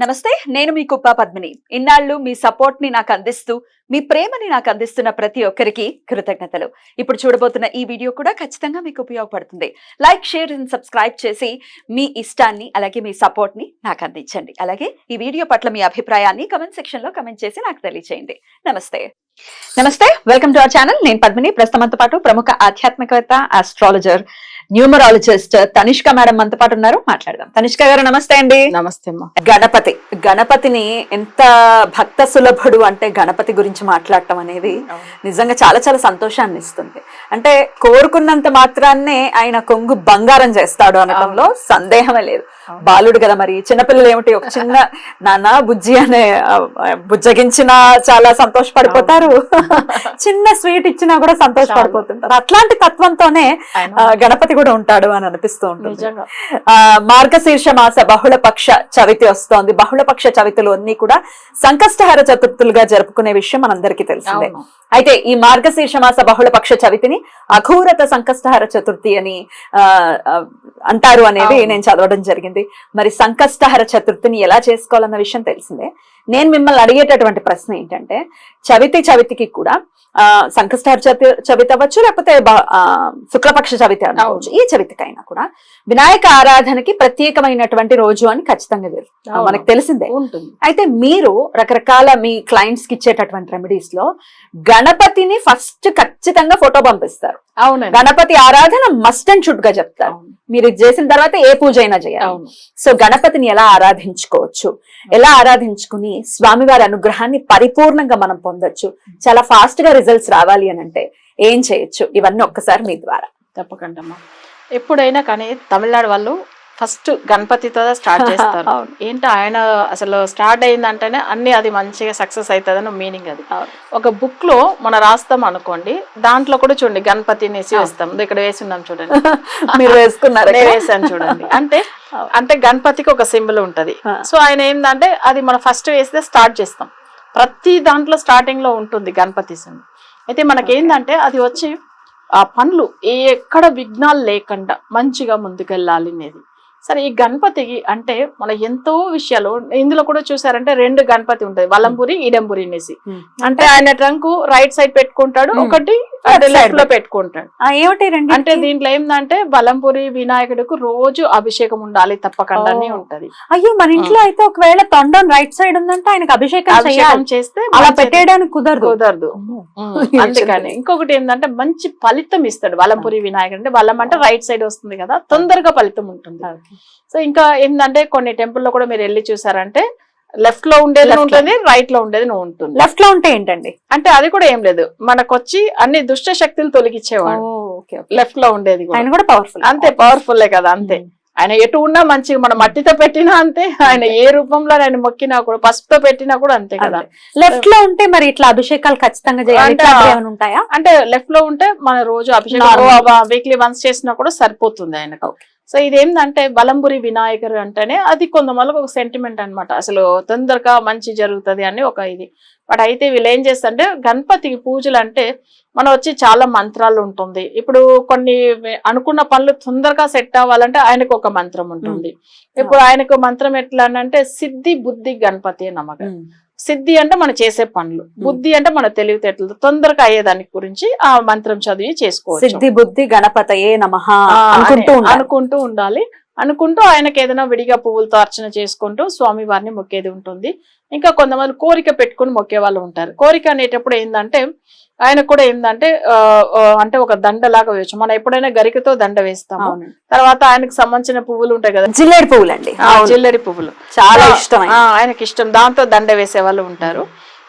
నమస్తే, నేను మీ కుప్ప పద్మిని. ఇన్నాళ్ళు మీ సపోర్ట్ ని నాకు అందిస్తూ, మీ ప్రేమని నాకు అందిస్తున్న ప్రతి ఒక్కరికి కృతజ్ఞతలు. ఇప్పుడు చూడబోతున్న ఈ వీడియో కూడా ఖచ్చితంగా మీకు ఉపయోగపడుతుంది. లైక్, షేర్ అండ్ సబ్స్క్రైబ్ చేసి మీ ఇష్టాన్ని అలాగే మీ సపోర్ట్ ని నాకు అందించండి. అలాగే ఈ వీడియో పట్ల మీ అభిప్రాయాన్ని కమెంట్ సెక్షన్ లో కమెంట్ చేసి నాకు తెలియజేయండి. నమస్తే నమస్తే, వెల్కమ్ టు అవర్ ఛానల్. నేను పద్మిని. ప్రస్తుతంతో పాటు ప్రముఖ ఆధ్యాత్మికవేత్త, ఆస్ట్రాలజర్, న్యూమరాలజిస్ట్ తనిష్క మేడం మనతో పాటు ఉన్నారు. మాట్లాడదాం. తనిష్క గారు నమస్తే అండి. నమస్తే అమ్మా. గణపతిని ఎంత భక్త సులభుడు అంటే గణపతి గురించి మాట్లాడటం అనేది నిజంగా చాలా చాలా సంతోషాన్ని ఇస్తుంది. అంటే కోరుకున్నంత మాత్రాన్నే ఆయన కొంగు బంగారం చేస్తాడు అనడంలో సందేహమే లేదు. బాలుడు కదా, మరి చిన్నపిల్లలు ఏమిటి, ఒక చిన్న నాన్న బుజ్జి అనే బుజ్జగించినా చాలా సంతోషపడిపోతారు, చిన్న స్వీట్ ఇచ్చినా కూడా సంతోషపడిపోతుంటారు. అట్లాంటి తత్వంతోనే గణపతి కూడా ఉంటాడు అని అనిపిస్తూ ఉంటుంది. మార్గశీర్ష మాస బహుళపక్ష చవితి వస్తోంది. బహుళపక్ష చవితులు అన్ని కూడా సంకష్టహర చతుర్థులుగా జరుపుకునే విషయం మనందరికీ తెలిసిందే. అయితే ఈ మార్గశీర్ష మాస బహుళపక్ష చవితిని అఘోరత సంకష్టహర చతుర్థి అని అంటారు అనేది నేను చదవడం జరిగింది. మరి సంకష్టహర చతుర్థిని ఎలా చేసుకోవాలన్న విషయం తెలిసిందే. నేను మిమ్మల్ని అడిగేటటువంటి ప్రశ్న ఏంటంటే, చవితికి కూడా సంకష్టహర చవితి అవ్వచ్చు, లేకపోతే శుక్లపక్ష చవితి అవ్వచ్చు, ఈ చవితికైనా కూడా వినాయక ఆరాధనకి ప్రత్యేకమైనటువంటి రోజు అని ఖచ్చితంగా మనకు తెలిసిందే ఉంటుంది. అయితే మీరు రకరకాల మీ క్లయింట్స్ కి ఇచ్చేటటువంటి రెమెడీస్ లో గణపతిని ఫస్ట్ ఖచ్చితంగా ఫోటో పంపిస్తారు. అవును, గణపతి ఆరాధన మస్ట్ అండ్ షుడ్ గా చెప్తారు. మీరు చేసిన తర్వాత ఏ పూజ అయినా చేయాలి. సో గణపతిని ఎలా ఆరాధించుకోవచ్చు, ఎలా ఆరాధించుకుని స్వామివారి అనుగ్రహాన్ని పరిపూర్ణంగా మనం పొందొచ్చు, చాలా ఫాస్ట్ గా రిజల్ట్స్ రావాలి అని అంటే ఏం చేయొచ్చు, ఇవన్నీ ఒక్కసారి మీ ద్వారా. తప్పకుండా అమ్మా. ఎప్పుడైనా కానీ తమిళనాడు వాళ్ళు ఫస్ట్ గణపతితో స్టార్ట్ చేస్తారు. ఏంటో ఆయన అసలు స్టార్ట్ అయిందంటేనే అన్ని అది మంచిగా సక్సెస్ అవుతుందని మీనింగ్. అది ఒక బుక్ లో మనం రాస్తాం అనుకోండి, దాంట్లో కూడా చూడండి గణపతిని వేస్తాం. ఇక్కడ వేసి ఉన్నాం చూడండి, మీరు వేసుకున్నారు, నేను వేసాను చూడండి. అంటే గణపతికి ఒక సింబల్ ఉంటది. సో ఆయన ఏంటంటే అది మనం ఫస్ట్ వేస్తే స్టార్ట్ చేస్తాం. ప్రతి దాంట్లో స్టార్టింగ్ లో ఉంటుంది గణపతి సింబల్. అయితే మనకేందంటే అది వచ్చి ఆ పనులు ఎక్కడ విఘ్నాలు లేకుండా మంచిగా ముందుకెళ్ళాలి అనేది. సరే, ఈ గణపతికి అంటే మన ఎంతో విషయాలు ఇందులో కూడా చూసారంటే 2 గణపతి ఉంటది, వలంపురి, ఇడంపురి అనేసి. అంటే ఆయన ట్రంక్ రైట్ సైడ్ పెట్టుకుంటాడు, ఒకటి లెఫ్ట్ లో పెట్టుకుంటాడు. ఏమిటి అంటే దీంట్లో ఏంటంటే వలంపురి వినాయకుడికి రోజు అభిషేకం ఉండాలి తప్పకుండా ఉంటది. అయ్యో, మన ఇంట్లో అయితే ఒకవేళ తొండం రైట్ సైడ్ ఉందంటే ఆయనకు అభిషేకం చేస్తే అలా పెట్టేయడానికి కుదరదు. అందుకని ఇంకొకటి ఏంటంటే మంచి ఫలితం ఇస్తాడు వలంపురి వినాయకుడు. అంటే వలం అంటే రైట్ సైడ్ వస్తుంది కదా, తొందరగా ఫలితం ఉంటుంది. సో ఇంకా ఏంటంటే కొన్ని టెంపుల్లో కూడా మీరు వెళ్ళి చూసారంటే లెఫ్ట్ లో ఉండేది ఉంటుంది, రైట్ లో ఉండేది ఉంటుంది. లెఫ్ట్ లో ఉంటే ఏంటండి అంటే అది కూడా ఏం లేదు, మనకు వచ్చి అన్ని దుష్ట శక్తులు తొలగించేవాడు. లెఫ్ట్ లో ఉండేది కూడా పవర్ఫుల్, అంతే పవర్ఫుల్ కదా. అంతే ఆయన ఎటు ఉన్నా మంచిగా, మన మట్టితో పెట్టినా అంతే, ఆయన ఏ రూపంలో ఆయన మొక్కినా కూడా, పసుపుతో పెట్టినా కూడా అంతే కదా. లెఫ్ట్ లో ఉంటే మరి ఇట్లా అభిషేకాలు ఖచ్చితంగా చేయాలి ఉంటాయా? అంటే లెఫ్ట్ లో ఉంటే మన రోజు అభిషేకం వీక్లీ వన్స్ చేసినా కూడా సరిపోతుంది ఆయనకు. సో ఇదేంటంటే బలంబురి వినాయకుడు అంటేనే అది కొంతమందికి ఒక సెంటిమెంట్ అనమాట, అసలు తొందరగా మంచి జరుగుతుంది అని ఒక ఇది. బట్ అయితే వీళ్ళు ఏం చేస్తారంటే గణపతికి పూజలు అంటే మనం వచ్చి చాలా మంత్రాలు ఉంటుంది. ఇప్పుడు కొన్ని అనుకున్న పనులు తొందరగా సెట్ అవ్వాలంటే ఆయనకు ఒక మంత్రం ఉంటుంది. ఇప్పుడు ఆయనకు మంత్రం ఎట్లా అంటే సిద్ధి బుద్ధి గణపతి నమ్మకం. సిద్ధి అంటే మనం చేసే పనులు, బుద్ధి అంటే మన తెలివితేటలు తొందరగా అయ్యేదానికి గురించి ఆ మంత్రం చదివి చేసుకోవచ్చు. సిద్ధి బుద్ధి గణపతయే నమః అనుకుంటూ ఉండాలి. అనుకుంటూ ఆయనకి ఏదైనా విడిగా పువ్వులతో అర్చన చేసుకుంటూ స్వామి వారిని మొక్కేది ఉంటుంది. ఇంకా కొంతమంది కోరిక పెట్టుకుని మొక్కే వాళ్ళు ఉంటారు. కోరిక అనేటప్పుడు ఏంటంటే ఆయన కూడా ఏంటంటే అంటే ఒక దండలాగా వేయచ్చు. మనం ఎప్పుడైనా గరికతో దండ వేస్తాము. తర్వాత ఆయనకు సంబంధించిన పువ్వులు ఉంటాయి కదా, జిల్లేడి పువ్వులు అండి, జిల్లేడి పువ్వులు చాలా ఇష్టం, ఆయనకి ఇష్టం. దాంతో దండ వేసే వాళ్ళు ఉంటారు.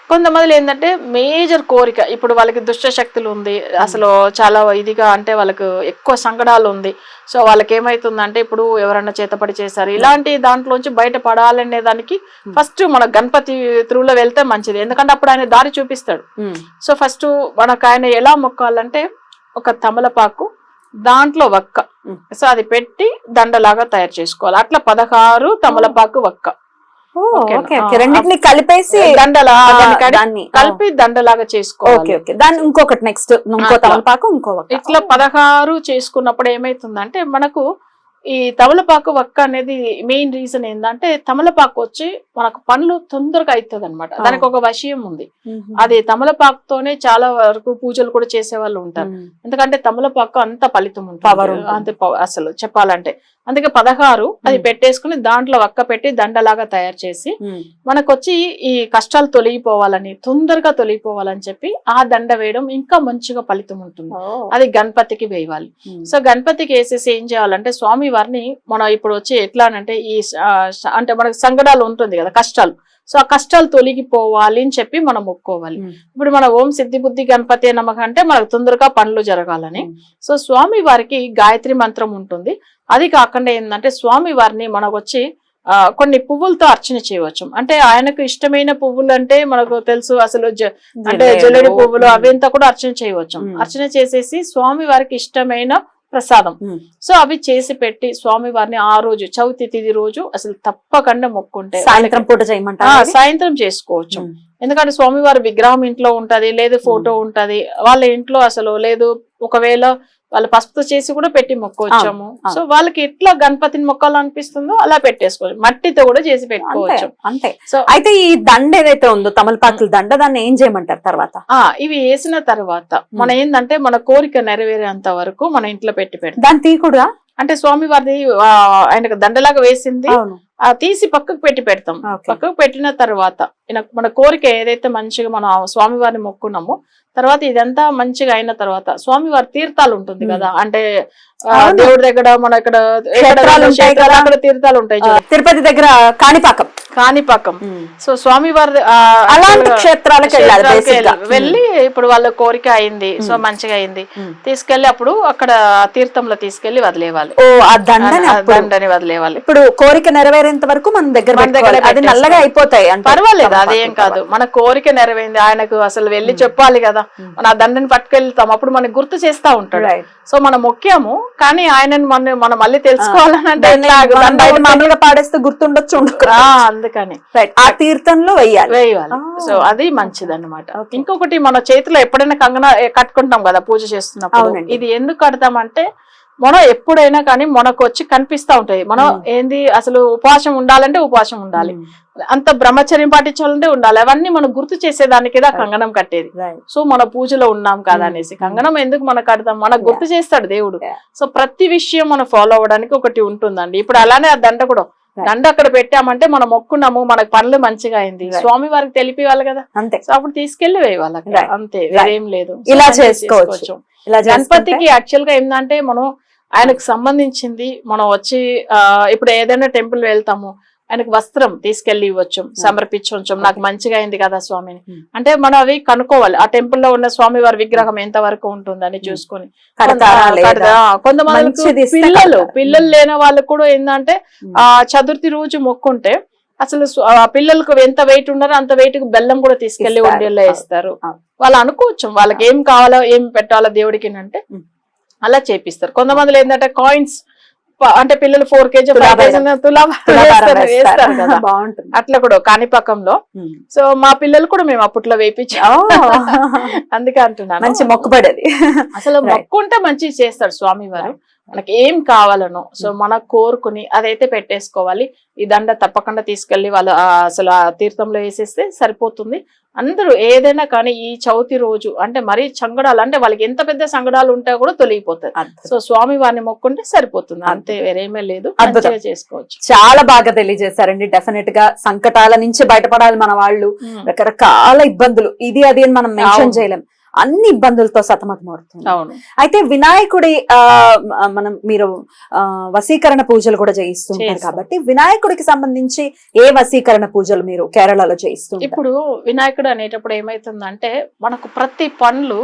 కొంతమంది ఏంటంటే మేజర్ కోరిక, ఇప్పుడు వాళ్ళకి దుష్ట శక్తులు ఉంది, అసలు చాలా ఇదిగా అంటే వాళ్ళకు ఎక్కువ సంకటాలు ఉంది. సో వాళ్ళకి ఏమైతుందంటే ఇప్పుడు ఎవరన్నా చేతపడి చేశారు, ఇలాంటి దాంట్లోంచి బయట పడాలనే దానికి ఫస్ట్ మన గణపతి త్రూలో వెళ్తే మంచిది. ఎందుకంటే అప్పుడు ఆయన దారి చూపిస్తాడు. సో ఫస్ట్ మనకు ఆయన ఎలా మొక్కాలంటే ఒక తమలపాకు, దాంట్లో వక్క, సో అది పెట్టి దండలాగా తయారు చేసుకోవాలి. అట్లా 16 తమలపాకు వక్క రెండింటిని కలిపేసి కలిపి దండలాగా చేసుకోవాలి. దాన్ని ఇంకొకటి నెక్స్ట్ ఇంకో తమలపాకు ఇంకో ఇట్లా 16 చేసుకున్నప్పుడు ఏమైతుందంటే మనకు ఈ తమలపాకు వక్క అనేది మెయిన్ రీజన్ ఏంటంటే తమలపాకు వచ్చి మనకు పనులు తొందరగా అవుతుంది అనమాట. దానికి ఒక విషయం ఉంది, అది తమలపాకుతోనే చాలా వరకు పూజలు కూడా చేసే వాళ్ళు ఉంటారు. ఎందుకంటే తమలపాకు అంత ఫలితం ఉంటుంది, అంత అసలు చెప్పాలంటే. అందుకే 16 అది పెట్టేసుకుని దాంట్లో వక్క పెట్టి దండలాగా తయారు చేసి మనకొచ్చి ఈ కష్టాలు తొలగిపోవాలని, తొందరగా తొలగిపోవాలని చెప్పి ఆ దండ వేయడం ఇంకా మంచిగా ఫలితం ఉంటుంది. అది గణపతికి వేయాలి. సో గణపతికి వేసేసి ఏం చేయాలంటే స్వామి వారిని మనం ఇప్పుడు వచ్చి ఎట్లా అంటే ఈ అంటే మనకు సంగడాలు ఉంటుంది కదా, కష్టాలు. సో ఆ కష్టాలు తొలగిపోవాలి అని చెప్పి మనం మొక్కుకోవాలి. ఇప్పుడు మన ఓం సిద్ధి బుద్ధి గణపతి నమః అంటే మనకు తొందరగా పనులు జరగాలని. సో స్వామి వారికి గాయత్రి మంత్రం ఉంటుంది. అది కాకుండా ఏంటంటే స్వామి వారిని మనకు వచ్చి కొన్ని పువ్వులతో అర్చన చేయవచ్చు. అంటే ఆయనకు ఇష్టమైన పువ్వులు అంటే మనకు తెలుసు, అసలు అంటే జల్లెడి పువ్వులు అవంతా కూడా అర్చన చేయవచ్చు. అర్చన చేసేసి స్వామి వారికి ఇష్టమైన ప్రసాదం సో అవి చేసి పెట్టి స్వామి వారిని ఆ రోజు చవితి తిథి రోజు అసలు తప్పకుండా మొక్కుంటే సాయంత్రం పూట చేయమంటారు, సాయంత్రం చేసుకోవచ్చు. ఎందుకంటే స్వామివారి విగ్రహం ఇంట్లో ఉంటది, లేదు ఫోటో ఉంటది వాళ్ళ ఇంట్లో, అసలు లేదు ఒకవేళ వాళ్ళు పసుపుతో చేసి కూడా పెట్టి మొక్కోవచ్చాము. సో వాళ్ళకి ఎట్లా గణపతిని మొక్కాలనిపిస్తుందో అలా పెట్టేసుకోవచ్చు, మట్టితో కూడా చేసి పెట్టుకోవచ్చు. అంతే. సో అయితే ఈ దండ ఏదైతే ఉందో తమలపాకుల దండ, దాన్ని ఏం చేయమంటారు తర్వాత? ఇవి వేసిన తర్వాత మన ఏంటంటే మన కోరిక నెరవేరేంత వరకు మన ఇంట్లో పెట్టి పెడతాం. దాన్ని తీయకూడదా? అంటే స్వామి వారిది ఆయనకు దండలాగా వేసింది తీసి పక్కకు పెట్టి పెడతాం. పక్కకు పెట్టిన తర్వాత మన కోరిక ఏదైతే మంచిగా మనం స్వామి వారిని మొక్కున్నామో తర్వాత ఇదంతా మంచిగా అయిన తర్వాత స్వామివారి తీర్థాలు ఉంటుంది కదా, అంటే దేవుడి దగ్గర మన ఇక్కడ అక్కడ తీర్థాలు ఉంటాయి. తిరుపతి దగ్గర కాణిపాకం. సో స్వామివారి అలాంటి క్షేత్రాలకు వెళ్ళి ఇప్పుడు వాళ్ళ కోరిక అయింది, సో మంచిగా అయింది, తీసుకెళ్లి అప్పుడు అక్కడ తీర్థంలో తీసుకెళ్లి వదిలేవాలి. ఆ దండని వదిలేవాలి. ఇప్పుడు కోరిక నెరవేరేంత వరకు మన దగ్గర అది నల్లగా అయిపోతాయి, పర్వాలేదు, అదేం కాదు. మన కోరిక నెరవేరింది, ఆయనకు అసలు వెళ్ళి చెప్పాలి కదా, మన ఆ దండని పట్టుకెళ్తాం, అప్పుడు మనకి గుర్తు చేస్తా ఉంటాడు. సో మనం మొక్కాము కానీ ఆయనని మనం మళ్ళీ తెలుసుకోవాలంటే మామూలుగా పాడేస్తే గుర్తుండొచ్చు, అందుకని ఆ తీర్థంలో వేయాలి. సో అది మంచిది అన్నమాట. ఇంకొకటి మన చేతిలో ఎప్పుడైనా కంగన కట్టుకుంటాం కదా పూజ చేస్తున్నప్పుడు, ఇది ఎందుకు కడతామంటే మనం ఎప్పుడైనా కానీ మనకు వచ్చి కనిపిస్తా ఉంటాయి. మనం ఏంది అసలు ఉపవాసం ఉండాలంటే ఉపవాసం ఉండాలి, అంత బ్రహ్మచర్యం పాటించాలంటే ఉండాలి, అవన్నీ మనం గుర్తు చేసేదానికి కంగనం కట్టేది. సో మన పూజలో ఉన్నాం కదా అనేసి కంగనం ఎందుకు మనకు కడతాం, మనకు గుర్తు చేస్తాడు దేవుడు. సో ప్రతి విషయం మనం ఫాలో అవ్వడానికి ఒకటి ఉంటుందండి. ఇప్పుడు అలానే ఆ దండ కూడా, దండ అక్కడ పెట్టామంటే మనం మొక్కున్నాము, మనకు పనులు మంచిగా అయింది, స్వామి వారికి తెలిపివాలి కదా, అంతే. సో అప్పుడు తీసుకెళ్లి వేయాలి అక్కడ, అంతే, వేరేం లేదు. ఇలా చేసుకోవచ్చు. గణపతికి యాక్చువల్ గా ఏంటంటే మనం ఆయనకు సంబంధించింది మనం వచ్చి ఇప్పుడు ఏదైనా టెంపుల్ వెళ్తాము, ఆయనకు వస్త్రం తీసుకెళ్లి ఇవ్వచ్చు, సమర్పించవచ్చు, నాకు మంచిగా అయింది కదా స్వామిని అంటే మనం అవి కనుక్కోవాలి. ఆ టెంపుల్ లో ఉన్న స్వామి వారి విగ్రహం ఎంత వరకు ఉంటుందని చూసుకొని, కొంతమంది పిల్లలు లేని వాళ్ళకు కూడా ఏంటంటే ఆ చతుర్థి రోజు మొక్కుంటే అసలు పిల్లలకు ఎంత వెయిట్ ఉన్నారో అంత వెయిట్ కు బెల్లం కూడా తీసుకెళ్లి ఉండేలా వేస్తారు. వాళ్ళు అనుకోవచ్చు వాళ్ళకి ఏం కావాలో ఏం పెట్టాలో దేవుడికి అంటే అలా చేపిస్తారు. కొంతమంది ఏంటంటే కాయిన్స్, అంటే పిల్లలు 4 kg 5 kg వేస్తారు కదా, అట్లా కూడా కాణిపాకంలో. సో మా పిల్లలు కూడా మేము అప్పట్లో వేయించాం, అందుకే అంటున్నాను మంచి మొక్కుబడేది. అసలు మొక్కుంటే మంచి చేస్తాడు స్వామి వారు, మనకి ఏం కావాలనో సో మన కోరుకుని అదైతే పెట్టేసుకోవాలి. ఈ దండ తప్పకుండా తీసుకెళ్లి వాళ్ళు అసలు ఆ తీర్థంలో వేసేస్తే సరిపోతుంది. అందరూ ఏదైనా కానీ ఈ చవితి రోజు అంటే మరీ సంగడాలు అంటే వాళ్ళకి ఎంత పెద్ద సంగడాలు ఉంటాయో కూడా తొలగిపోతాయి. సో స్వామి వారిని మొక్కుంటే సరిపోతుంది, అంతే, వేరేమే లేదు, మంచిగా చేసుకోవచ్చు. చాలా బాగా తెలియజేశారండి. డెఫినెట్ గా సంకటాల నుంచి బయటపడాలి మన వాళ్ళు, రకరకాల ఇబ్బందులు ఇది అది అని మనం మెన్షన్ చేయలేం, అన్ని ఇబ్బందులతో సతమతమవుతుంది. అయితే వినాయకుడి మీరు వశీకరణ పూజలు కూడా చేయిస్తుంటారు కాబట్టి వినాయకుడికి సంబంధించి ఏ వశీకరణ పూజలు మీరు కేరళలో చేయిస్తుంటారు? ఇప్పుడు వినాయకుడు అనేటప్పుడు ఏమైతుందంటే మనకు ప్రతి పనులు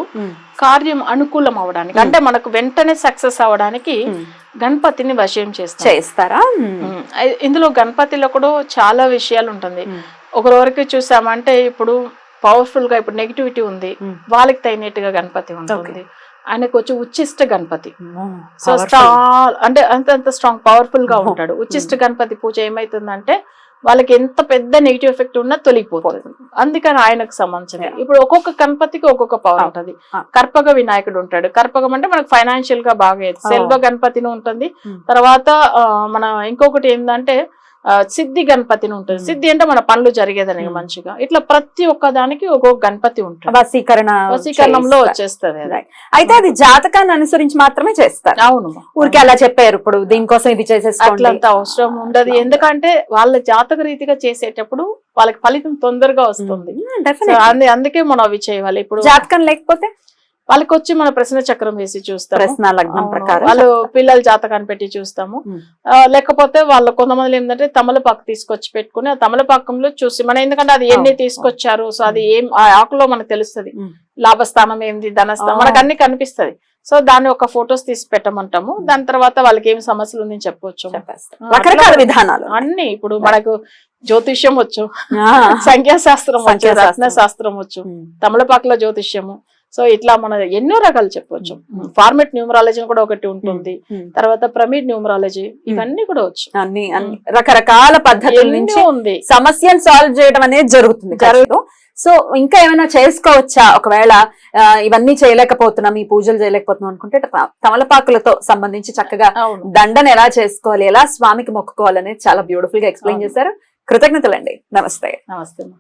కార్యం అనుకూలం అవడానికి అంటే మనకు వెంటనే సక్సెస్ అవడానికి గణపతిని వశయం చేస్తారా? ఇందులో గణపతిలో కూడా చాలా విషయాలు ఉంటుంది. ఒకరికి చూసామంటే ఇప్పుడు పవర్ఫుల్ గా ఇప్పుడు నెగిటివిటీ ఉంది, వాళ్ళకి తగినట్టుగా గణపతి ఉంటుంది. ఆయనకు వచ్చి ఉచ్చిష్ట గణపతి, సో అంటే అంత స్ట్రాంగ్ పవర్ఫుల్ గా ఉంటాడు. ఉచ్చిష్ట గణపతి పూజ ఏమైతుందంటే వాళ్ళకి ఎంత పెద్ద నెగిటివ్ ఎఫెక్ట్ ఉన్నా తొలగిపోతుంది. అందుకని ఆయనకు సంబంధించింది. ఇప్పుడు ఒక్కొక్క గణపతికి ఒక్కొక్క పవర్ ఉంటది. కర్పగ వినాయకుడు ఉంటాడు. కర్పగం అంటే మనకు ఫైనాన్షియల్ గా బాగా సెల్వ గణపతిని ఉంటుంది. తర్వాత మన ఇంకొకటి ఏంటంటే సిద్ధి గణపతిని ఉంటుంది. సిద్ధి అంటే మన పనులు జరిగేదని మంచిగా. ఇట్లా ప్రతి ఒక్క దానికి ఒక్కొక్క గణపతి ఉంటుంది. వశీకరణంలో వచ్చేస్తుంది. అయితే అది జాతకాన్ని అనుసరించి మాత్రమే చేస్తారు. అవును, ఊరికి అలా చెప్పారు ఇప్పుడు దీనికోసం ఇది చేసేసుకోండి అట్లంత అవసరం ఉండదు. ఎందుకంటే వాళ్ళ జాతక రీతిగా చేసేటప్పుడు వాళ్ళకి ఫలితం తొందరగా వస్తుంది. అందుకే మనం అవి చేయాలి. ఇప్పుడు జాతకం లేకపోతే వాళ్ళకి వచ్చి మన ప్రశ్న చక్రం వేసి చూస్తాము. ప్రశ్న లగ్నం ప్రకారం వాళ్ళు పిల్లల జాతకాన్ని పెట్టి చూస్తాము. లేకపోతే వాళ్ళు కొంతమంది ఏంటంటే తమలపాకు తీసుకొచ్చి పెట్టుకుని ఆ తమలపాకంలో చూసి మనం, ఎందుకంటే అది ఎన్ని తీసుకొచ్చారు, సో అది ఏం ఆ ఆకులో మనకు తెలుస్తుంది. లాభస్థానం ఏంది, ధనస్థానం మనకు అన్ని కనిపిస్తుంది. సో దాన్ని ఒక ఫొటోస్ తీసి పెట్టమంటాము. దాని తర్వాత వాళ్ళకి ఏం సమస్యలు ఉందని చెప్పొచ్చు. రకరకాల విధానాలు అన్ని. ఇప్పుడు మనకు జ్యోతిష్యం వచ్చు, సంఖ్యాశాస్త్రం వచ్చు, రత్న శాస్త్రం వచ్చు, తమలపాకుల జ్యోతిష్యము. సో ఇట్లా మన ఎన్నో రకాలు చెప్పవచ్చు. ఫార్మెట్ న్యూమరాలజీ కూడా ఒకటి ఉంటుంది. తర్వాత ప్రమిడ్ న్యూమరాలజీ, ఇవన్నీ కూడా వచ్చు. అన్ని రకరకాల పద్ధతుల నుంచి ఉంది. సమస్యను సాల్వ్ చేయడం అనేది జరుగుతుంది. సో ఇంకా ఏమైనా చేసుకోవచ్చా ఒకవేళ ఇవన్నీ చేయలేకపోతున్నాం, ఈ పూజలు చేయలేకపోతున్నాం అనుకుంటే తమలపాకులతో సంబంధించి చక్కగా దండను ఎలా చేసుకోవాలి, ఎలా స్వామికి మొక్కుకోవాలి అనేది చాలా బ్యూటిఫుల్ గా ఎక్స్ప్లెయిన్ చేశారు. కృతజ్ఞతలండి. నమస్తే. నమస్తే.